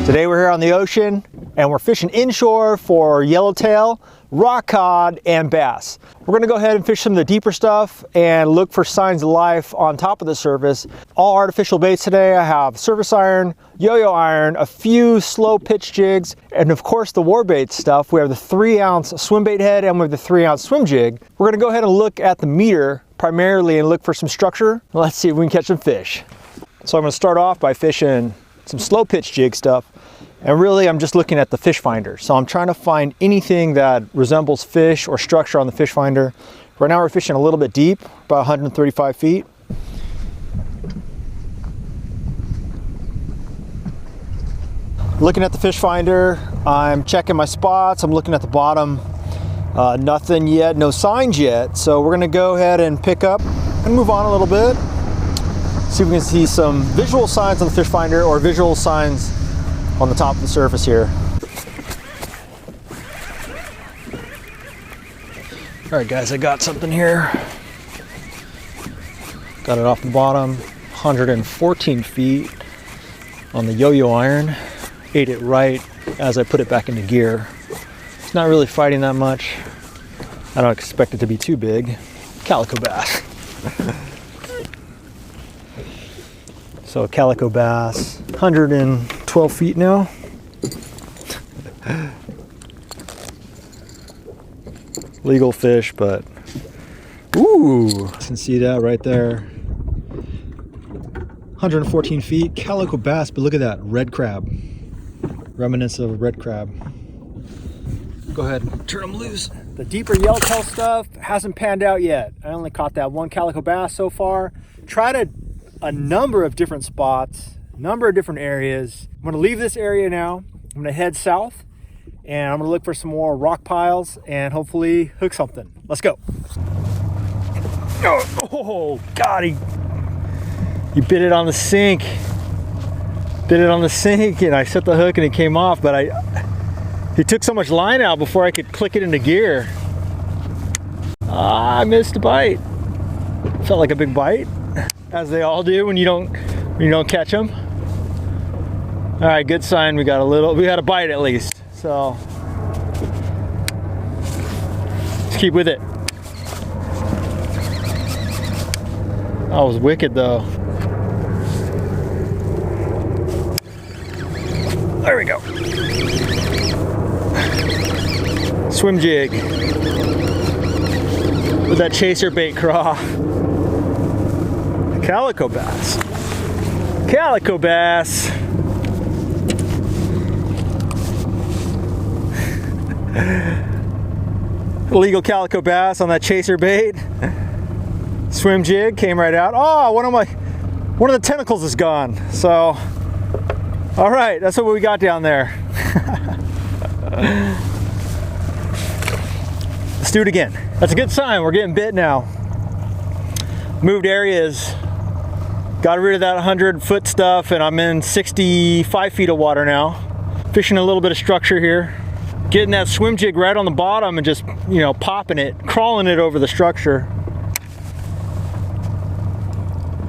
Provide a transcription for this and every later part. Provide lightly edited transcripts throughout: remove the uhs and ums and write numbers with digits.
Today we're here on the ocean and we're fishing inshore for yellowtail, rock cod, and bass. We're gonna go ahead and fish some of the deeper stuff and look for signs of life on top of the surface. All artificial baits today. I have surface iron, yo-yo iron, a few slow pitch jigs, and of course the WARBAITS stuff. We have the 3-ounce swim bait head and we have the 3-ounce swim jig. We're gonna go ahead and look at the meter primarily and look for some structure. Let's see if we can catch some fish. So I'm gonna start off by fishing some slow pitch jig stuff. And really I'm just looking at the fish finder. So I'm trying to find anything that resembles fish or structure on the fish finder. Right now we're fishing a little bit deep, about 135 feet. Looking at the fish finder, I'm checking my spots, I'm looking at the bottom. Nothing yet, no signs yet. So we're gonna go ahead and pick up and move on a little bit. See if we can see some visual signs on the fish finder or visual signs on the top of the surface here. All right guys, I got something here. Got it off the bottom, 114 feet on the yo-yo iron. Ate it right as I put it back into gear. It's not really fighting that much. I don't expect it to be too big. Calico bass. So calico bass, 112 feet now. Legal fish, but ooh, you can see that right there. 114 feet, calico bass, but look at that, red crab. Remnants of a red crab. Go ahead and turn them loose. The deeper yellowtail stuff hasn't panned out yet. I only caught that one calico bass so far. Tried a number of different spots, number of different areas. I'm gonna leave this area now. I'm gonna head south and I'm gonna look for some more rock piles and hopefully hook something. Let's go. Oh God, he bit it on the sink. Bit it on the sink and I set the hook and it came off, but he took so much line out before I could click it into gear. I missed a bite. Felt like a big bite, as they all do when you don't catch them. All right, good sign. We had a bite at least. So let's keep with it. That was wicked though. There we go. Swim jig with that chaser bait craw. Calico bass. Calico bass. Illegal calico bass on that chaser bait. Swim jig came right out. Oh, one of the tentacles is gone. So, all right, that's what we got down there. Let's do it again. That's a good sign. We're getting bit now. Moved areas. Got rid of that 100-foot stuff and I'm in 65 feet of water now. Fishing a little bit of structure here. Getting that swim jig right on the bottom and just, popping it, crawling it over the structure.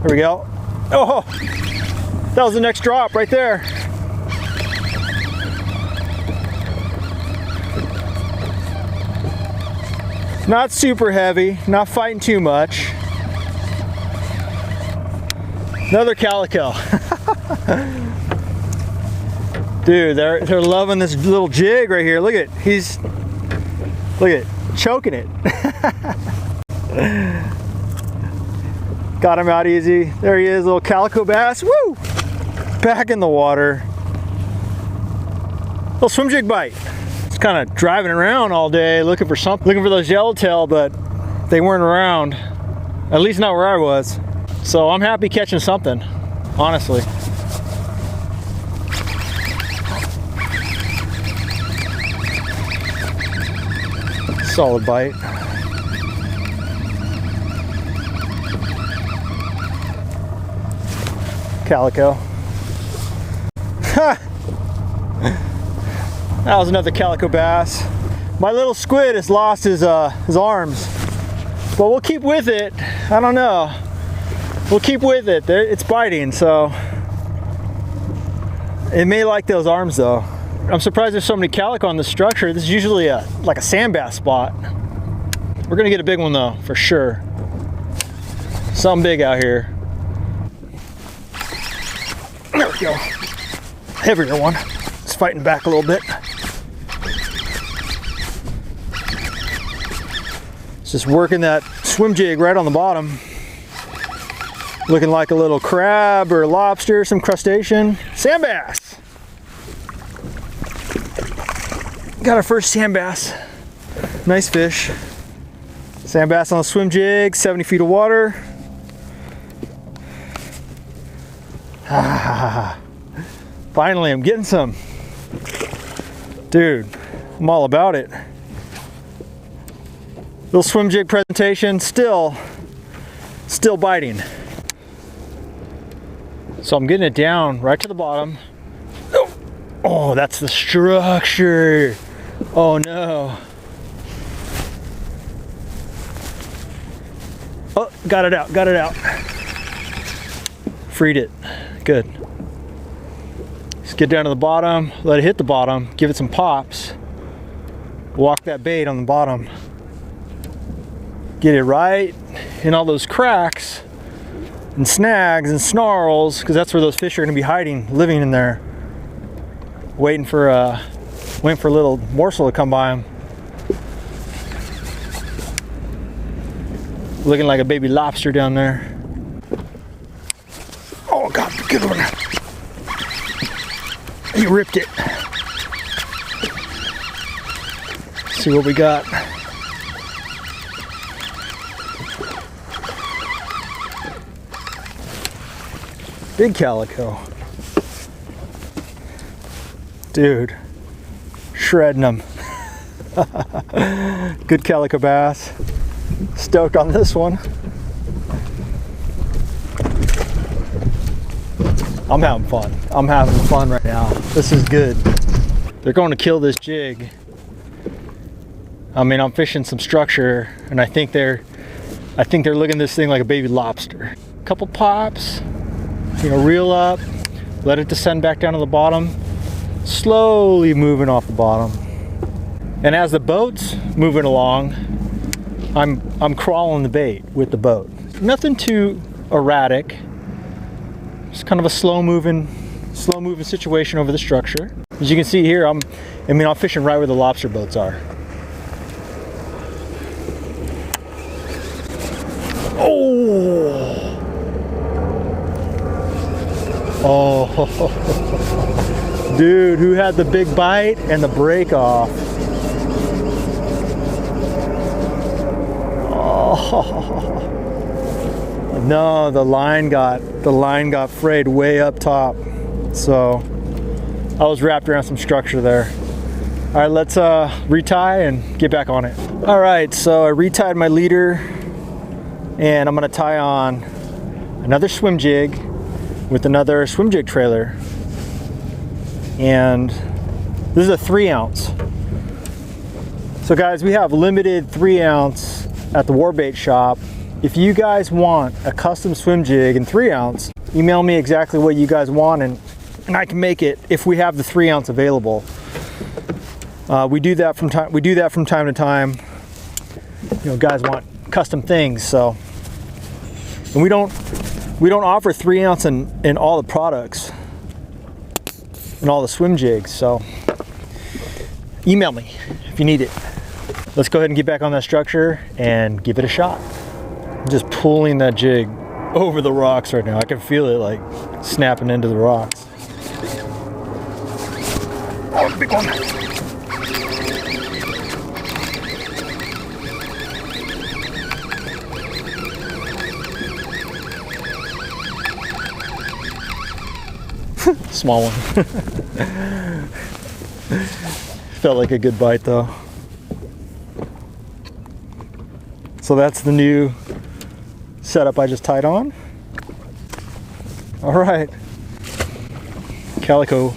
There we go. Oh, that was the next drop right there. Not super heavy, not fighting too much. Another calico. Dude, they're loving this little jig right here. Look at choking it. Got him out easy. There he is, little calico bass. Woo! Back in the water. Little swim jig bite. It's kind of driving around all day looking for something, looking for those yellowtail, but they weren't around. At least not where I was. So I'm happy catching something, honestly. Solid bite. Calico. Ha! That was another calico bass. My little squid has lost his arms, but we'll keep with it. I don't know. We'll keep with it. It's biting, so It may like those arms though. I'm surprised there's so many calico on the structure. This is usually like a sand bass spot. We're gonna get a big one though, for sure. Something big out here. There we go. Heavier one. It's fighting back a little bit. It's just working that swim jig right on the bottom. Looking like a little crab or lobster, some crustacean. Sand bass. Got our first sand bass. Nice fish. Sand bass on the swim jig, 70 feet of water. Finally, I'm getting some. Dude, I'm all about it. Little swim jig presentation, still biting. So I'm getting it down right to the bottom. Oh, that's the structure. Oh no. Oh, got it out. Freed it, good. Just get down to the bottom, let it hit the bottom, give it some pops. Walk that bait on the bottom. Get it right in all those cracks and snags and snarls, because that's where those fish are going to be hiding, living in there, waiting for a little morsel to come by them. Looking like a baby lobster down there. Oh God, good one. He ripped it. Let's see what we got. Big calico. Dude, shredding them. Good calico bass. Stoked on this one. I'm having fun. I'm having fun right now. This is good. They're going to kill this jig. I mean, I'm fishing some structure, and I think they're looking at this thing like a baby lobster. Couple pops. You know, reel up, let it descend back down to the bottom, slowly moving off the bottom. And as the boat's moving along, I'm crawling the bait with the boat. Nothing too erratic. Just kind of a slow moving situation over the structure. As you can see here, I'm fishing right where the lobster boats are. Oh, dude, who had the big bite and the break off? Oh, no, the line got frayed way up top. So I was wrapped around some structure there. All right, let's retie and get back on it. All right, so I retied my leader, and I'm gonna tie on another swim jig with another swim jig trailer. And this is a 3-ounce. So guys, we have limited 3-ounce at the WARBAITS shop. If you guys want a custom swim jig in 3-ounce, email me exactly what you guys want, and I can make it if we have the 3-ounce available. We do that from time to time. You know, guys want custom things, so. And we don't offer 3-ounce in all the products and all the swim jigs, so email me if you need it. Let's go ahead and get back on that structure and give it a shot. I'm just pulling that jig over the rocks right now. I can feel it like snapping into the rocks. Oh, big one. Small one. Felt like a good bite though. So that's the new setup I just tied on. All right. Calico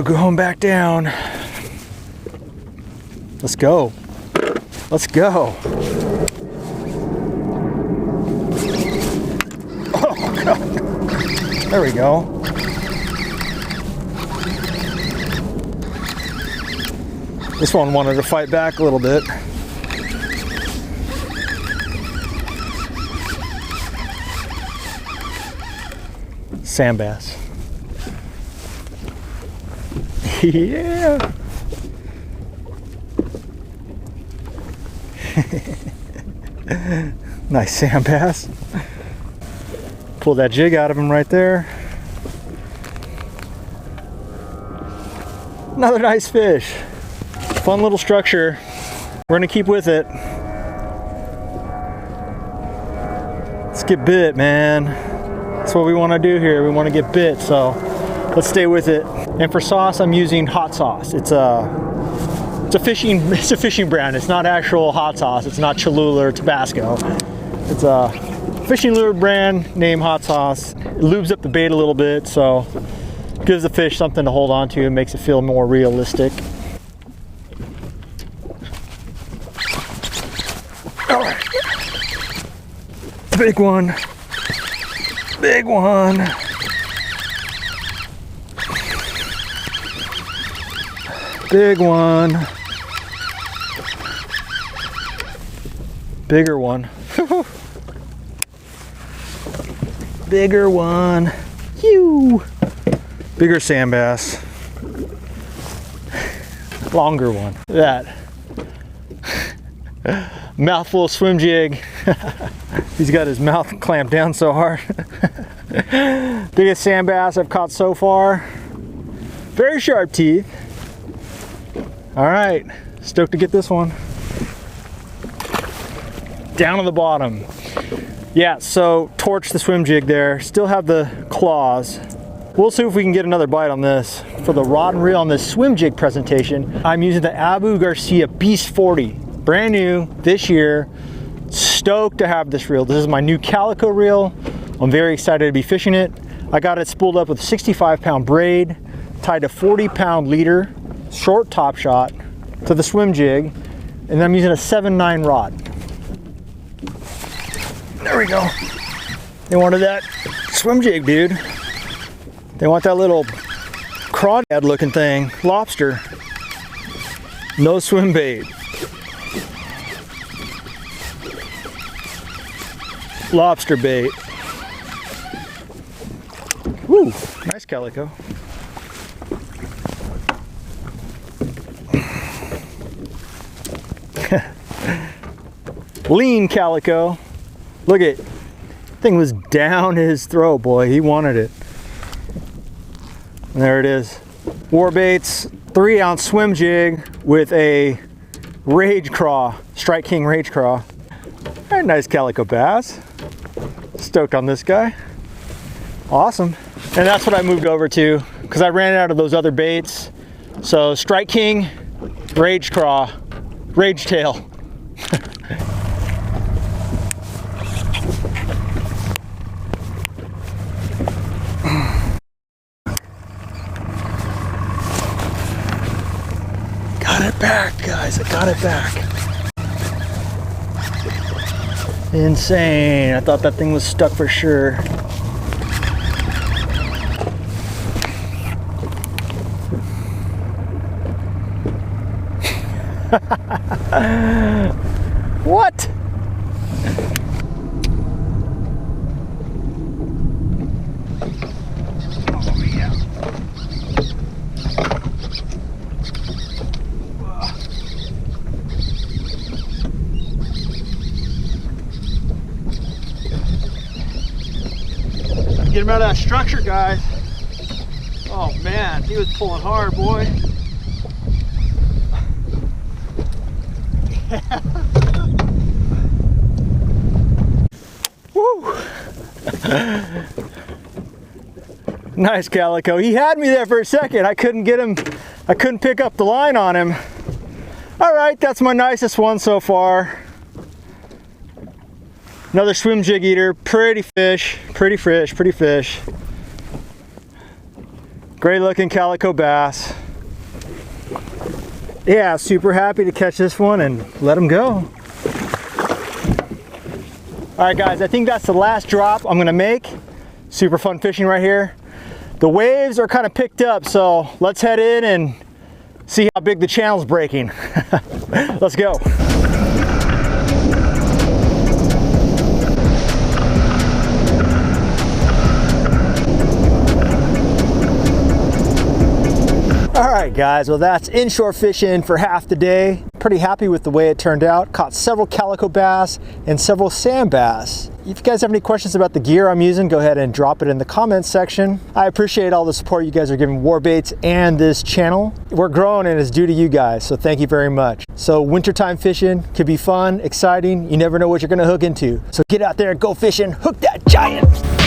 going back down. Let's go. Let's go. Oh God. There we go. This one wanted to fight back a little bit. Sand bass. Yeah. Nice sand bass. Pull that jig out of him right there. Another nice fish. Fun little structure. We're gonna keep with it. Let's get bit, man. That's what we want to do here. We want to get bit, so let's stay with it. And for sauce, I'm using hot sauce. It's a fishing brand. It's not actual hot sauce. It's not Cholula or Tabasco. It's a fishing lure brand named Hot Sauce. It lubes up the bait a little bit, so it gives the fish something to hold on to and makes it feel more realistic. All right. Big one. Big one. Big one. Bigger one. Bigger one. Phew. Bigger sand bass. Longer one. That. Mouthful of swim jig. He's got his mouth clamped down so hard. Biggest sand bass I've caught so far. Very sharp teeth. All right, stoked to get this one. Down to the bottom. Yeah, so torch the swim jig there. Still have the claws. We'll see if we can get another bite on this. For the rod and reel on this swim jig presentation, I'm using the Abu Garcia Beast 40. Brand new this year. Stoked to have this reel. This is my new calico reel. I'm very excited to be fishing it. I got it spooled up with a 65-pound braid, tied a 40-pound leader, short top shot to the swim jig, and I'm using a 7-9 rod. There we go. They wanted that swim jig, dude. They want that little crawdad looking thing, lobster. No swim bait. Lobster bait. Woo, nice calico. Lean calico. Look at, thing was down his throat, boy. He wanted it. And there it is. WARBAITS 3-ounce swim jig with a Rage Craw, Strike King Rage Craw. Very nice calico bass. Stoked on this guy. Awesome. And that's what I moved over to because I ran out of those other baits. So Strike King, Rage Craw, Rage Tail. Got it back, guys. I got it back. Insane. I thought that thing was stuck for sure. What? Oh, yeah. Get him out of that structure, guys. Oh man, he was pulling hard, boy. Woo! Nice calico. He had me there for a second. I couldn't get him. I couldn't pick up the line on him. All right, that's my nicest one so far. Another swim jig eater. Pretty fish. Pretty fish. Pretty fish. Great looking calico bass. Yeah, super happy to catch this one and let him go. All right, guys, I think that's the last drop I'm gonna make. Super fun fishing right here. The waves are kind of picked up, so let's head in and see how big the channel's breaking. Let's go. All right guys, well that's inshore fishing for half the day. Pretty happy with the way it turned out. Caught several calico bass and several sand bass. If you guys have any questions about the gear I'm using, go ahead and drop it in the comments section. I appreciate all the support you guys are giving WARBAITS and this channel. We're growing and it's due to you guys, so thank you very much. So wintertime fishing could be fun, exciting. You never know what you're gonna hook into. So get out there and go fishing, hook that giant.